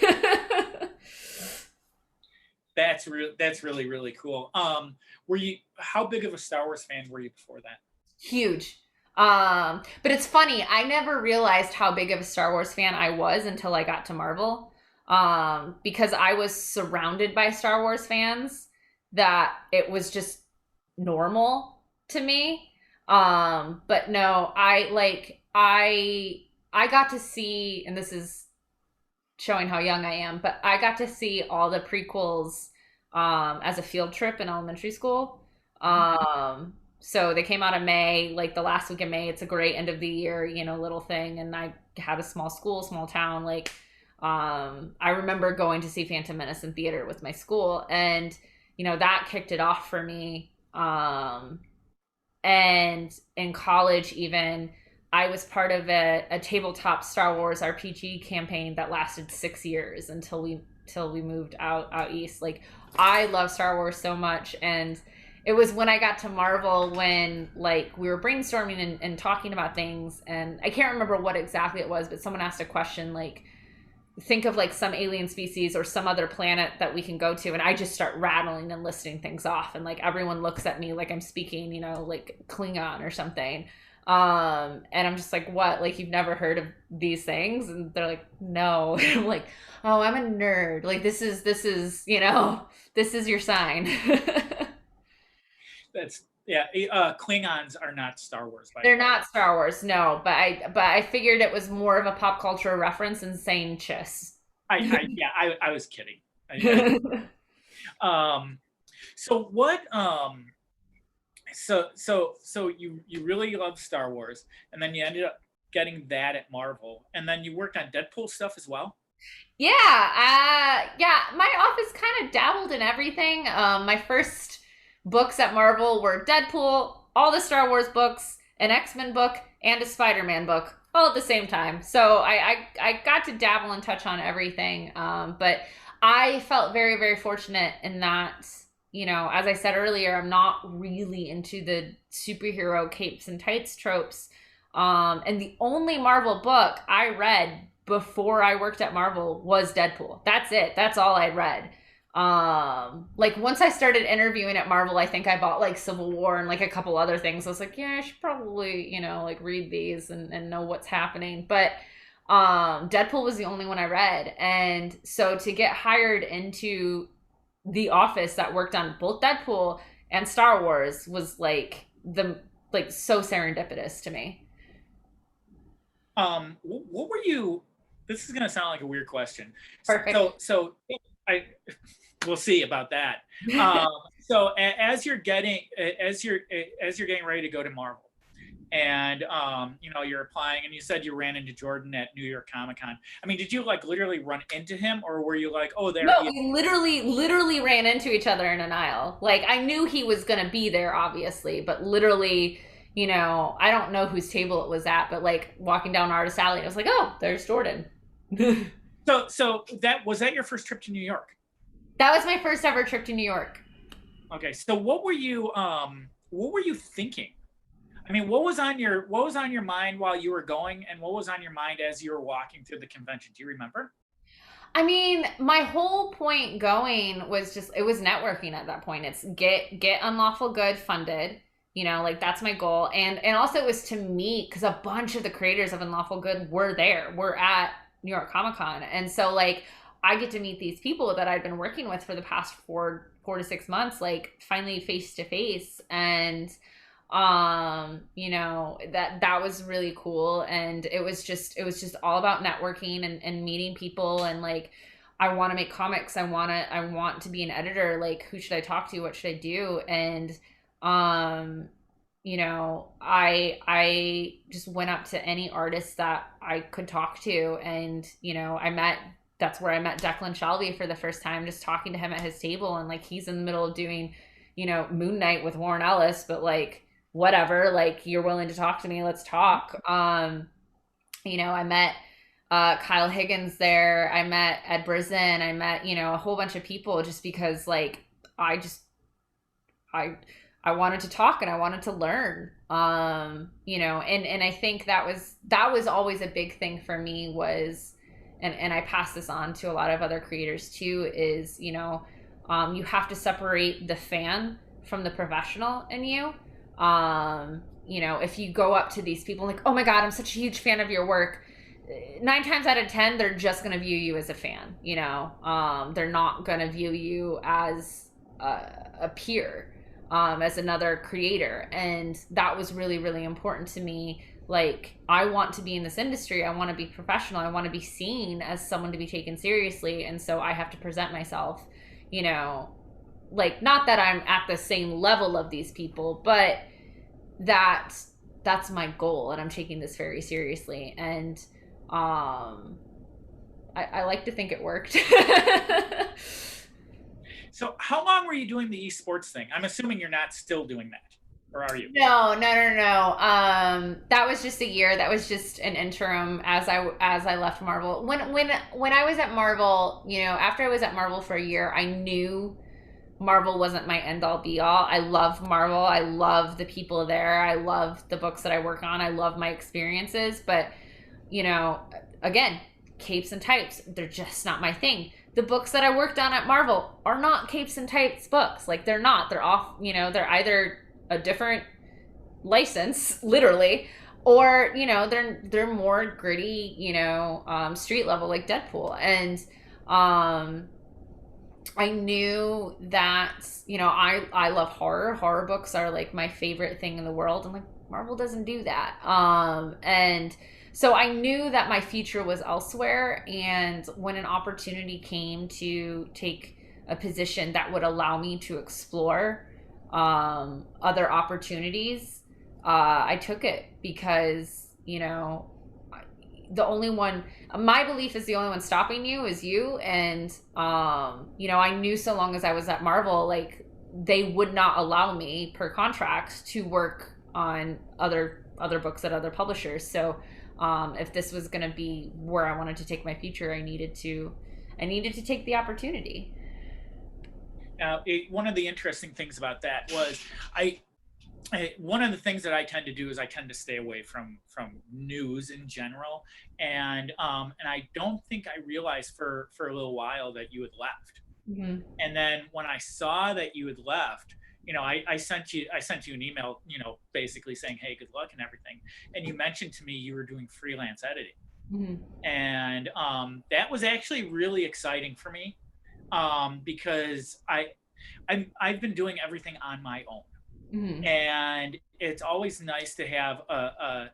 That's really, really cool. How big of a Star Wars fan were you before that? Huge. But it's funny, I never realized how big of a Star Wars fan I was until I got to Marvel. Because I was surrounded by Star Wars fans that it was just normal to me. But no, I got to see, and this is showing how young I am, but I got to see all the prequels as a field trip in elementary school. So they came out in May, like the last week of May. It's a great end of the year, little thing. And I had a small school, small town. I remember going to see Phantom Menace in theater with my school, and that kicked it off for me. And in college, even I was part of a tabletop Star Wars RPG campaign that lasted 6 years until we moved out east. Like, I love Star Wars so much. And it was when I got to Marvel when we were brainstorming and talking about things, and I can't remember what exactly it was, but someone asked a question think of some alien species or some other planet that we can go to, and I just start rattling and listing things off, and everyone looks at me like I'm speaking Klingon or something, and I'm just like, what, you've never heard of these things? And they're like, no. And I'm like, oh, I'm a nerd, this is this is your sign. Klingons are not Star Wars. They're not Star Wars, no. But I figured it was more of a pop culture reference than saying chiss. I was kidding. So what? So you really love Star Wars, and then you ended up getting that at Marvel, and then you worked on Deadpool stuff as well. Yeah, my office kind of dabbled in everything. My first books at Marvel were Deadpool, all the Star Wars books, an X-Men book, and a Spider-Man book, all at the same time. So I got to dabble and touch on everything. But I felt very, very fortunate in that, as I said earlier, I'm not really into the superhero capes and tights tropes. And the only Marvel book I read before I worked at Marvel was Deadpool. That's it. That's all I read. Once I started interviewing at Marvel, I think I bought Civil War and a couple other things. I was like, yeah, I should probably, read these and know what's happening. But Deadpool was the only one I read. And so to get hired into the office that worked on both Deadpool and Star Wars was so serendipitous to me. What were you, this is gonna sound like a weird question. Perfect. We'll see about that. So as you're getting ready to go to Marvel, and you're applying, and you said you ran into Jordan at New York Comic Con. I mean, did you literally run into him, or were you oh, there? No, we literally ran into each other in an aisle. I knew he was gonna be there, obviously, but literally, I don't know whose table it was at, but walking down Artist Alley, I was like, oh, there's Jordan. So was that your first trip to New York? That was my first ever trip to New York. Okay, so what were you thinking? I mean, what was on your mind while you were going, and what was on your mind as you were walking through the convention? Do you remember? I mean, my whole point going was just it was networking at that point. It's get Unlawful Good funded. You know, like that's my goal. And also it was to meet because a bunch of the creators of Unlawful Good were there. We're at New York Comic Con. And so like I get to meet these people that I've been working with for the past four to 6 months, like finally face to face. And you know, that was really cool. And it was just all about networking and meeting people. And like I want to make comics. I want to be an editor. Like who should I talk to? What should I do? And um you know, I just went up to any artist that I could talk to. And you know, that's where I met Declan Shalvey for the first time, just talking to him at his table. And like he's in the middle of doing, you know, Moon Knight with Warren Ellis, but like whatever, like you're willing to talk to me, let's talk. You know, I met Kyle Higgins there, I met Ed Brisson, I met, you know, a whole bunch of people just because like I wanted to talk and I wanted to learn. You know, and I think that was always a big thing for me was, and I pass this on to a lot of other creators too, is, you know, you have to separate the fan from the professional in you. You know, if you go up to these people like, oh my God, I'm such a huge fan of your work, 9 times out of 10, they're just going to view you as a fan, you know, they're not going to view you as a peer, as another creator. And that was really, really important to me. Like, I want to be in this industry. I want to be professional. I want to be seen as someone to be taken seriously. And so I have to present myself, you know, like, not that I'm at the same level of these people, but that's my goal. And I'm taking this very seriously. And I like to think it worked. So how long were you doing the esports thing? I'm assuming you're not still doing that, or are you? No, no, no, no. That was just a year. That was just an interim as I left Marvel. When I was at Marvel, you know, after I was at Marvel for a year, I knew Marvel wasn't my end all be all. I love Marvel. I love the people there. I love the books that I work on. I love my experiences. But, you know, again, capes and types, they're just not my thing. The books that I worked on at Marvel are not capes and types books. Like, they're not. They're off, you know, they're either a different license, literally, or, you know, they're more gritty, you know, street level, like Deadpool. And I knew that, you know, I love horror. Horror books are like my favorite thing in the world. And like Marvel doesn't do that. And so I knew that my future was elsewhere. And when an opportunity came to take a position that would allow me to explore other opportunities, I took it because, you know, the only one, my belief is the only one stopping you is you. And, you know, I knew so long as I was at Marvel, like they would not allow me per contract to work on other books at other publishers. So, if this was going to be where I wanted to take my future, I needed to take the opportunity. Now, one of the interesting things about that was one of the things that I tend to do is I tend to stay away from news in general, and I don't think I realized for a little while that you had left. Mm-hmm. And then when I saw that you had left, you know, I sent you an email, you know, basically saying, hey, good luck and everything. And you mentioned to me you were doing freelance editing. Mm-hmm. And that was actually really exciting for me, because I've been doing everything on my own. Mm-hmm. And it's always nice to have a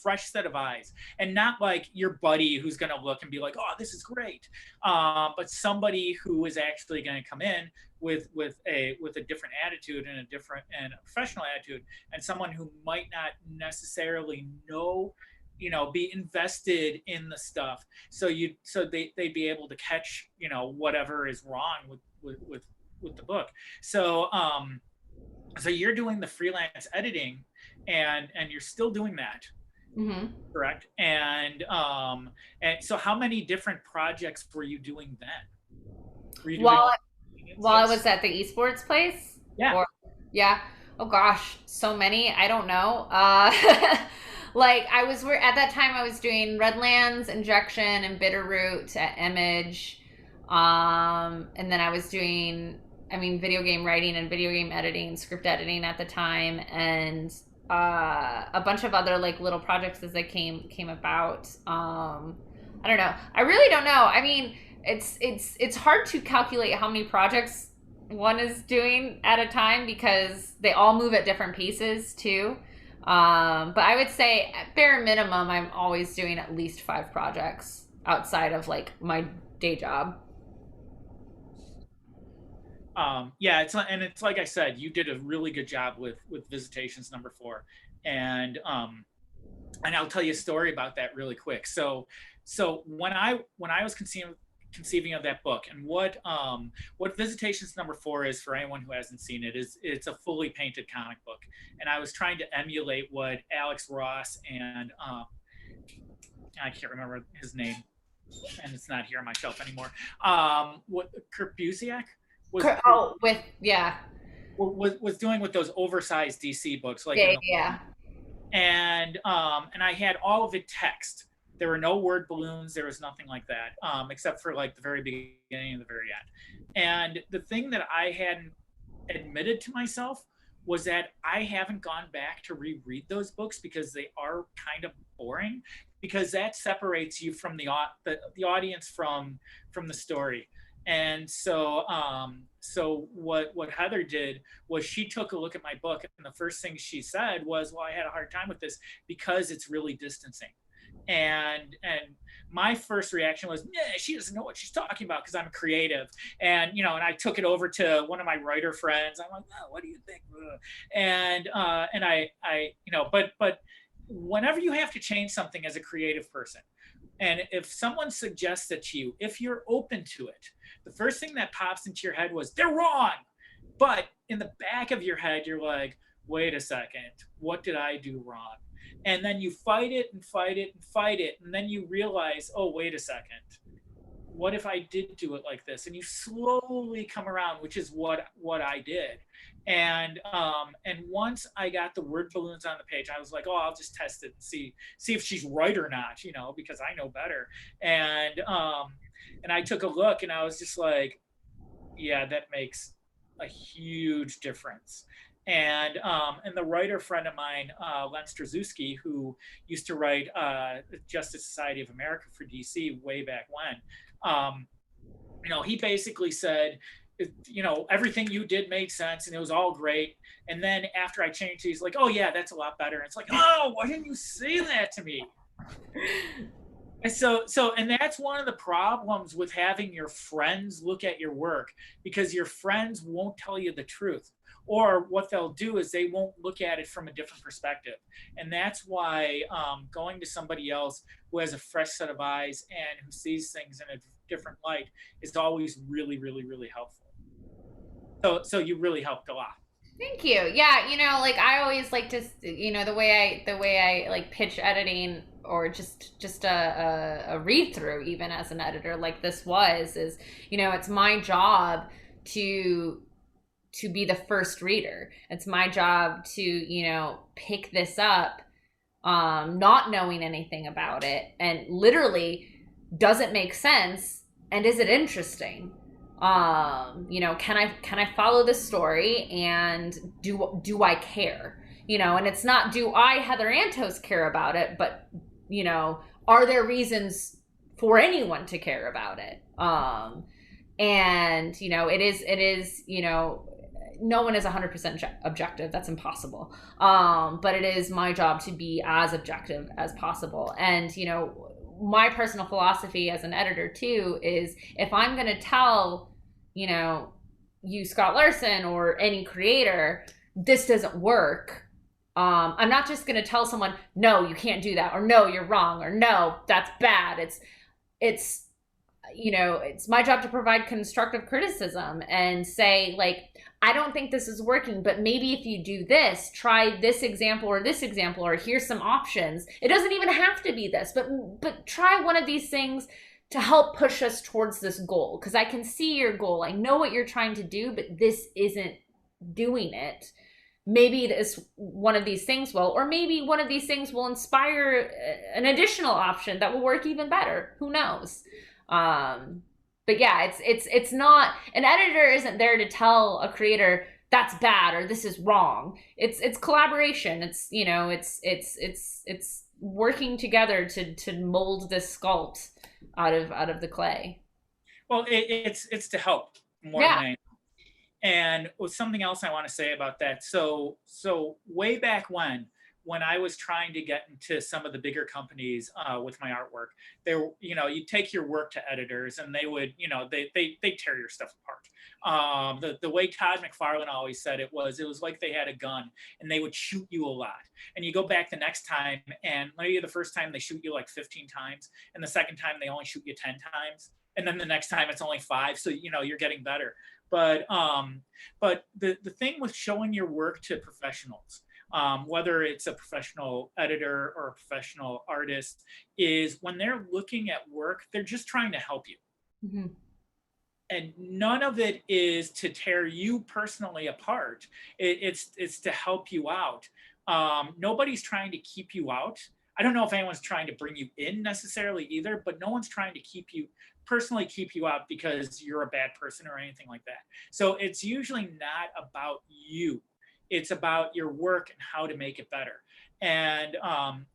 fresh set of eyes, and not like your buddy who's going to look and be like, oh, this is great, but somebody who is actually going to come in with a different attitude and a professional attitude, and someone who might not necessarily know, you know, be invested in the stuff, so they'd be able to catch, you know, whatever is wrong with the book. So so you're doing the freelance editing, and you're still doing that. Mm-hmm. Correct? And so how many different projects were you doing then? Were you doing While I was at the esports place? Yeah. Yeah. Oh gosh, so many. I don't know. Like at that time I was doing Redlands, Injection, and Bitterroot at Image. And then I was doing, video game writing and video game editing, script editing at the time, and a bunch of other like little projects as they came about. I don't know. I really don't know. I mean, it's hard to calculate how many projects one is doing at a time because they all move at different paces too. But I would say at bare minimum, I'm always doing at least 5 projects outside of like my day job. Yeah, it's like I said, you did a really good job with Visitations #4, and I'll tell you a story about that really quick. So when I was conceiving of that book, and what Visitations #4 is, for anyone who hasn't seen it, is it's a fully painted comic book, and I was trying to emulate what Alex Ross and I can't remember his name, and it's not here on my shelf anymore. What Kurt Busiek was was doing with those oversized DC books, like Yeah. and I had all of it text. There were no word balloons. There was nothing like that, except for like the very beginning and the very end. And the thing that I hadn't admitted to myself was that I haven't gone back to reread those books because they are kind of boring, because that separates you from the audience from the story. And so what Heather did was she took a look at my book, and the first thing she said was, well, I had a hard time with this because it's really distancing. And my first reaction was, yeah, she doesn't know what she's talking about, because I'm a creative. And and I took it over to one of my writer friends. I'm like, oh, what do you think? And I but whenever you have to change something as a creative person, and if someone suggests it to you, if you're open to it, the first thing that pops into your head was, they're wrong. But in the back of your head, you're like, wait a second, what did I do wrong? And then you fight it and fight it and fight it. And then you realize, oh, wait a second, what if I did do it like this? And you slowly come around, which is what I did. And once I got the word balloons on the page, I was like, oh, I'll just test it and see if she's right or not, because I know better. And I took a look, and I was just like, yeah, that makes a huge difference. And the writer friend of mine, Len Straczewski, who used to write Justice Society of America for DC way back when, he basically said, everything you did made sense and it was all great. And then after I changed, he's like, oh yeah, that's a lot better. And it's like, oh, why didn't you say that to me? And and that's one of the problems with having your friends look at your work, because your friends won't tell you the truth. Or what they'll do is they won't look at it from a different perspective. And that's why going to somebody else who has a fresh set of eyes and who sees things in a different light is always really, really, really helpful. So you really helped a lot. Thank you. Yeah, like I always like to, the way I like pitch editing, or just a read through, even as an editor like this is, it's my job to be the first reader. It's my job to, pick this up, not knowing anything about it, and literally, does it make sense, and is it interesting? Can I follow this story, and do I care? And it's not, do I, Heather Antos, care about it, but are there reasons for anyone to care about it? And it is no one is 100% objective. That's impossible. But it is my job to be as objective as possible. And, my personal philosophy as an editor too is, if I'm going to tell, you, Scott Larson, or any creator, this doesn't work, I'm not just going to tell someone, no, you can't do that, or no, you're wrong, or no, that's bad. It's my job to provide constructive criticism and say, like, I don't think this is working, but maybe if you do this, try this example, or here's some options. It doesn't even have to be this, but try one of these things to help push us towards this goal, because I can see your goal. I know what you're trying to do, but this isn't doing it. maybe this one of these things will, or maybe one of these things will inspire an additional option that will work even better. Who knows? But yeah, it's not, an editor isn't there to tell a creator that's bad or this is wrong. It's collaboration. It's, you know, it's working together to mold this sculpt out of the clay. Well, it's to help more Yeah. than anything. And something else I want to say about that. So way back when I was trying to get into some of the bigger companies with my artwork, there, you know, you take your work to editors and they would, you know, they tear your stuff apart. The way Todd McFarlane always said it was like they had a gun and they would shoot you a lot. And you go back the next time and maybe the first time they shoot you like 15 times, and the second time they only shoot you 10 times. And then the next time it's only 5. So, you know, you're getting better. But the thing with showing your work to professionals, whether it's a professional editor or a professional artist, is when they're looking at work, they're just trying to help you. Mm-hmm. And none of it is to tear you personally apart. It's to help you out. Nobody's trying to keep you out. I don't know if anyone's trying to bring you in necessarily either, but no one's trying to keep you out because you're a bad person or anything like that. So it's usually not about you. It's about your work and how to make it better. And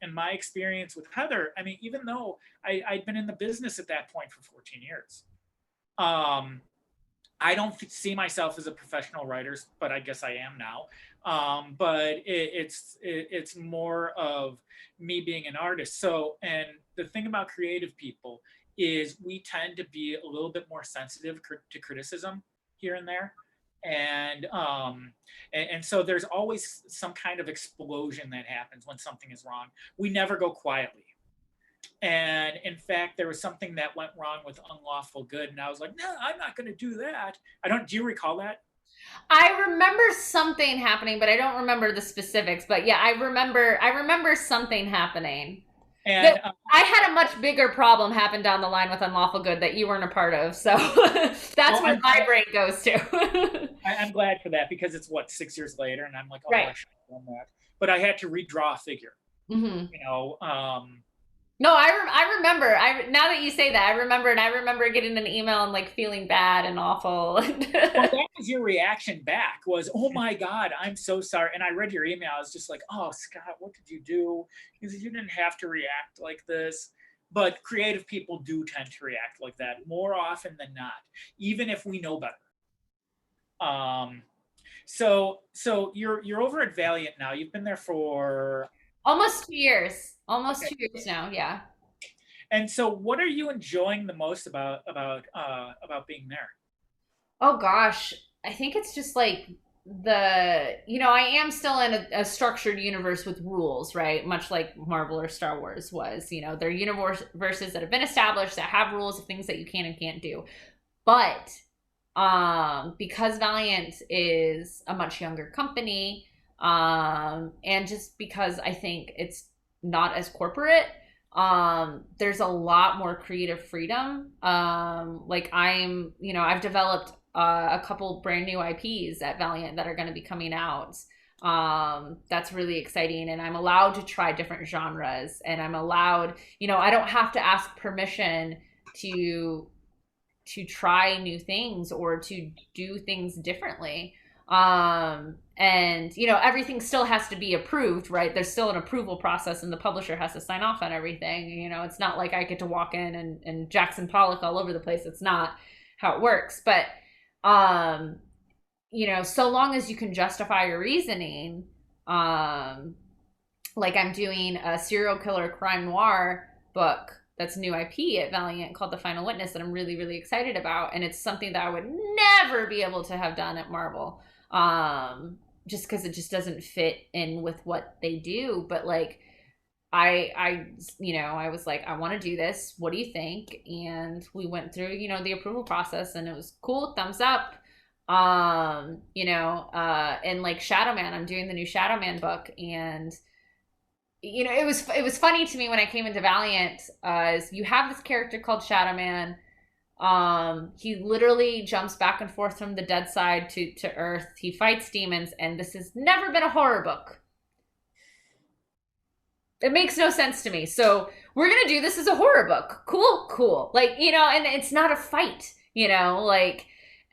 in my experience with Heather, I mean, even though I'd been in the business at that point for 14 years, I don't see myself as a professional writer, but I guess I am now. But it's more of me being an artist. So, and the thing about creative people is we tend to be a little bit more sensitive to criticism here and there. And so there's always some kind of explosion that happens when something is wrong. We never go quietly. And in fact, there was something that went wrong with Unlawful Good, and I was like, no, I'm not going to do that. Do you recall that? I remember something happening, but I don't remember the specifics. But yeah, I remember something happening. And I had a much bigger problem happen down the line with Unlawful Good that you weren't a part of. So that's where my brain goes to. I'm glad for that, because it's 6 years later, and I'm like, oh, right. I should have done that. But I had to redraw a figure. Mm-hmm. You know. No, I remember. Now that you say that, I remember, and I remember getting an email and like feeling bad and awful. Well, that was your reaction back, was, oh my God, I'm so sorry. And I read your email. I was just like, oh, Scott, what did you do? Because you didn't have to react like this. But creative people do tend to react like that more often than not, even if we know better. So you're over at Valiant now. You've been there for almost 2 years. Almost 2 years now, yeah. And so, what are you enjoying the most about being there? Oh gosh, I think it's just like I am still in a structured universe with rules, right? Much like Marvel or Star Wars was. You know, they're universes that have been established that have rules of things that you can and can't do. But because Valiant is a much younger company, and just because I think it's not as corporate, there's a lot more creative freedom. Like I've developed a couple brand new IPs at Valiant that are going to be coming out. That's really exciting, and I'm allowed to try different genres, and I'm allowed, I don't have to ask permission to try new things or to do things differently. And everything still has to be approved, right? There's still an approval process, and the publisher has to sign off on everything. It's not like I get to walk in and Jackson Pollock all over the place. It's not how it works. But so long as you can justify your reasoning, like I'm doing a serial killer crime noir book that's a new IP at Valiant called The Final Witness that I'm really, really excited about. And it's something that I would never be able to have done at Marvel. Just because it just doesn't fit in with what they do. But like, I was like, I want to do this. What do you think? And we went through, the approval process, and it was cool. Thumbs up. And like Shadow Man, I'm doing the new Shadow Man book, and it was funny to me when I came into Valiant, is you have this character called Shadow Man, He literally jumps back and forth from the dead side to Earth. He fights demons, and this has never been a horror book. It makes no sense to me. So we're gonna do this as a horror book. Cool, cool. Like, and it's not a fight, like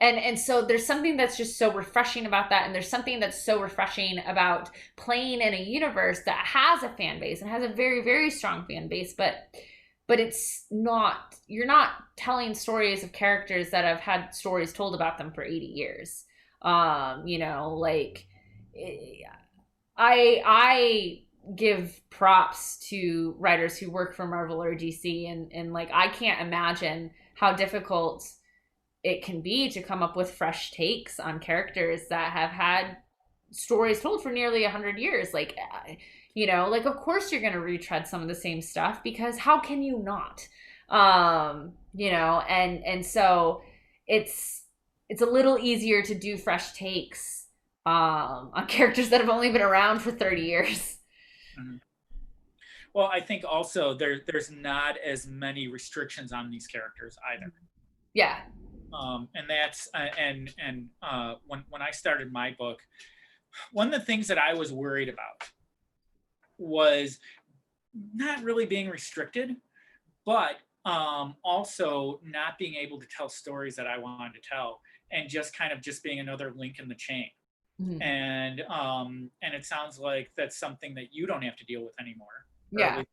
and so there's something that's just so refreshing about that. And there's something that's so refreshing about playing in a universe that has a fan base and has a very, very strong fan base, but it's not, you're not telling stories of characters that have had stories told about them for 80 years. Like I give props to writers who work for Marvel or DC, and like I can't imagine how difficult it can be to come up with fresh takes on characters that have had stories told for nearly 100 years. Like, like of course you're going to retread some of the same stuff, because how can you not? And so it's a little easier to do fresh takes on characters that have only been around for 30 years. Mm-hmm. Well, I think also there's not as many restrictions on these characters either. Yeah. And that's when I started my book, one of the things that I was worried about was not really being restricted, but also not being able to tell stories that I wanted to tell, and just kind of just being another link in the chain. Mm-hmm. And it sounds like that's something that you don't have to deal with anymore. Yeah.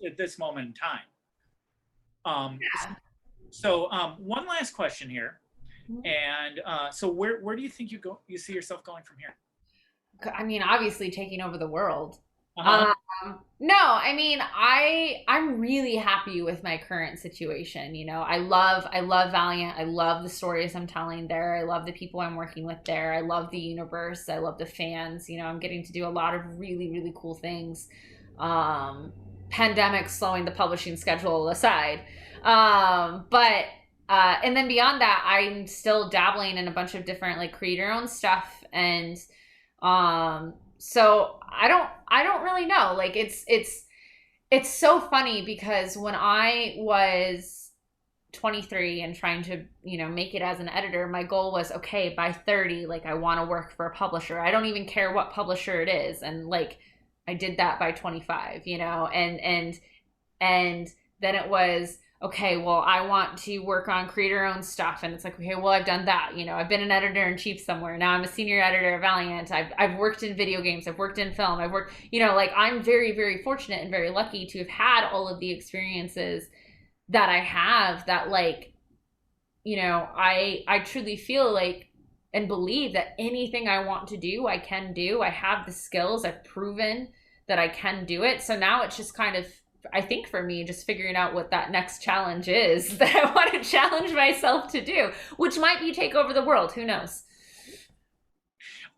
At this moment in time. Yeah. So one last question here, and so where do you think you see yourself going from here? I mean, obviously taking over the world. Uh-huh. No, I mean, I'm really happy with my current situation. I love Valiant. I love the stories I'm telling there. I love the people I'm working with there. I love the universe. I love the fans. I'm getting to do a lot of really, really cool things. Pandemic slowing the publishing schedule aside. But and then beyond that, I'm still dabbling in a bunch of different like create your own stuff, and so I don't really know. Like it's so funny, because when I was 23 and trying to, make it as an editor, my goal was, okay, by 30, like I want to work for a publisher. I don't even care what publisher it is. And like I did that by 25, and then it was, okay, well, I want to work on creator-owned stuff. And it's like, okay, well, I've done that. I've been an editor-in-chief somewhere. Now I'm a senior editor at Valiant. I've worked in video games. I've worked in film. I've worked, like I'm very, very fortunate and very lucky to have had all of the experiences that I have, that like, I truly feel like and believe that anything I want to do, I can do. I have the skills. I've proven that I can do it. So now it's just kind of, I think for me, just figuring out what that next challenge is that I want to challenge myself to do, which might be take over the world. Who knows?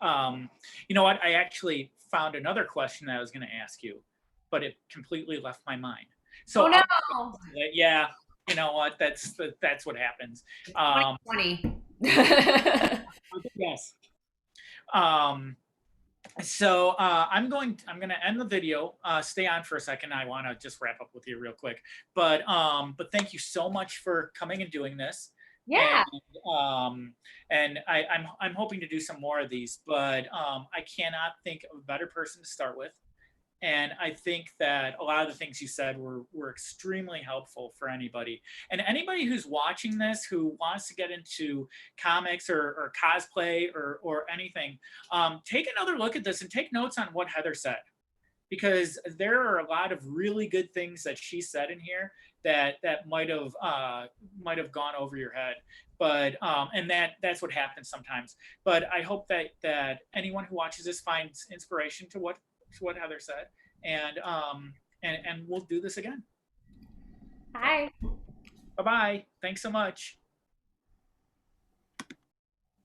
You know what? I actually found another question that I was going to ask you, but it completely left my mind. So, oh no! Yeah, you know what? That's what happens. 2020. Yes. So I'm going to end the video. Stay on for a second. I want to just wrap up with you real quick. But thank you so much for coming and doing this. Yeah. And I'm hoping to do some more of these, but I cannot think of a better person to start with. And I think that a lot of the things you said were extremely helpful for anybody. And anybody who's watching this who wants to get into comics or cosplay or anything, take another look at this and take notes on what Heather said. Because there are a lot of really good things that she said in here that might have gone over your head. But and that's what happens sometimes. But I hope that anyone who watches this finds inspiration to what Heather said, and we'll do this again. Bye. Bye-bye. Thanks so much.